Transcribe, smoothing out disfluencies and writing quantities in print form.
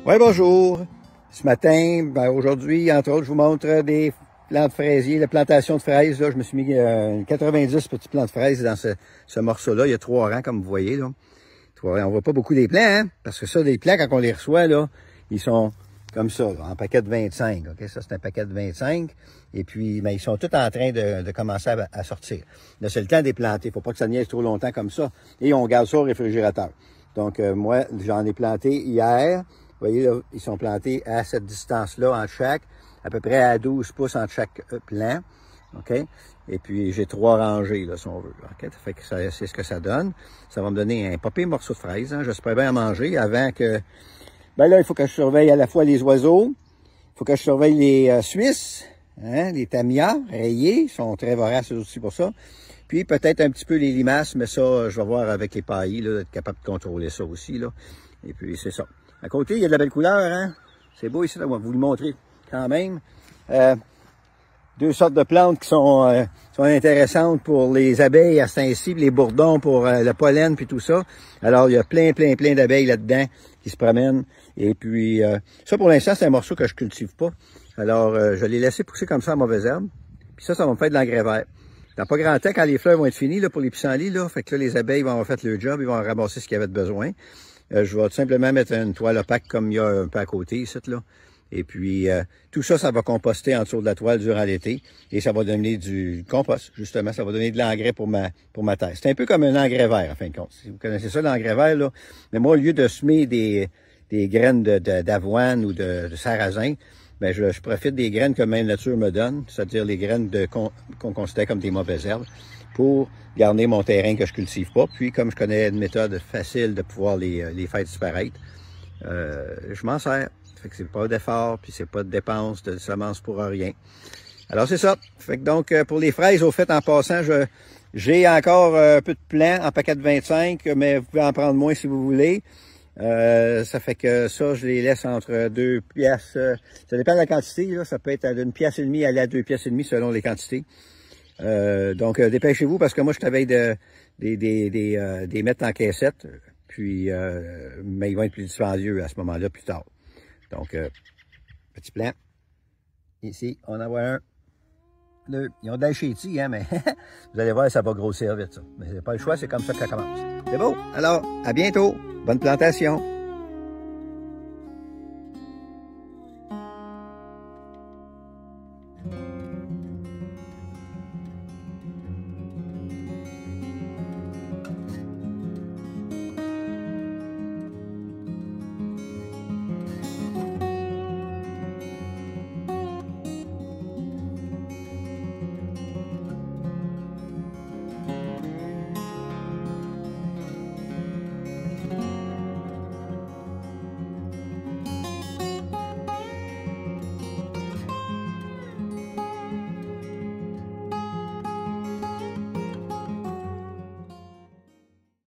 Oui, bonjour. Ce matin, aujourd'hui, entre autres, je vous montre des plants de fraisiers, la plantation de fraises. Là, je me suis mis 90 petits plants de fraises dans ce morceau-là. Il y a 3 rangs, comme vous voyez. Là. 3 rangs. On voit pas beaucoup des plants, hein? Parce que ça, des plants, quand on les reçoit, là, ils sont comme ça, là, en paquet de 25. OK? Ça, c'est un paquet de 25. Et puis, ils sont tous en train de commencer à sortir. Là, c'est le temps de les planter. Il ne faut pas que ça niaise trop longtemps comme ça. Et on garde ça au réfrigérateur. Donc, moi, j'en ai planté hier. Vous voyez, là, ils sont plantés à cette distance-là entre chaque, à peu près à 12 pouces entre chaque plant. OK? Et puis, j'ai 3 rangées, là, si on veut. OK? Ça fait que c'est ce que ça donne. Ça va me donner un pas pire morceau de fraise. Hein? J'espère bien à manger avant que... Ben là, il faut que je surveille à la fois les oiseaux. Il faut que je surveille les Suisses, hein? Les tamias rayés. Ils sont très voraces aussi pour ça. Puis, peut-être un petit peu les limaces, mais ça, je vais voir avec les paillis, là, être capable de contrôler ça aussi, là. Et puis, c'est ça. À côté, il y a de la belle couleur, hein? C'est beau ici, là, on va vous le montrer quand même. 2 sortes de plantes qui sont intéressantes pour les abeilles à ce temps-ci, les bourdons pour le pollen puis tout ça. Alors, il y a plein d'abeilles là-dedans qui se promènent. Et puis, ça pour l'instant, c'est un morceau que je cultive pas. Alors, je l'ai laissé pousser comme ça à mauvaise herbe. Puis ça va me faire de l'engrais vert. Dans pas grand temps, quand les fleurs vont être finies là, pour les pissenlits, là, fait que là, les abeilles vont avoir fait leur job, ils vont ramasser ce qu'il y avait de besoin. Je vais tout simplement mettre une toile opaque comme il y a un peu à côté ici, là. Et puis, tout ça, ça va composter en dessous de la toile durant l'été. Et ça va donner du compost, justement. Ça va donner de l'engrais pour ma terre. C'est un peu comme un engrais vert, en fin de compte. Si vous connaissez ça, l'engrais vert, là. Mais moi, au lieu de semer des graines d'avoine ou de sarrasin, ben je profite des graines que Mère Nature me donne, c'est-à-dire les graines qu'on considère comme des mauvaises herbes, pour garder mon terrain que je cultive pas. Puis, comme je connais une méthode facile de pouvoir les faire disparaître, je m'en sers. Fait que c'est pas d'effort, puis c'est pas de dépenses, de semences pour rien. Alors, c'est ça. Fait que donc, pour les fraises, au fait, en passant, j'ai encore un peu de plants en paquet de 25, mais vous pouvez en prendre moins si vous voulez. Ça fait que ça, je les laisse entre 2 pièces. Ça dépend de la quantité, là. Ça peut être d'une pièce et demie à 2 pièces et demie selon les quantités. Donc, dépêchez-vous parce que moi, je travaille des mettre en caissette. Puis, mais ils vont être plus dispendieux à ce moment-là plus tard. Donc, petit plant. Ici, on en voit un. 2. Ils ont de la chétie, hein, mais vous allez voir, ça va grossir vite, ça. Mais c'est pas le choix, c'est comme ça que ça commence. C'est beau. Alors, à bientôt. Bonne plantation.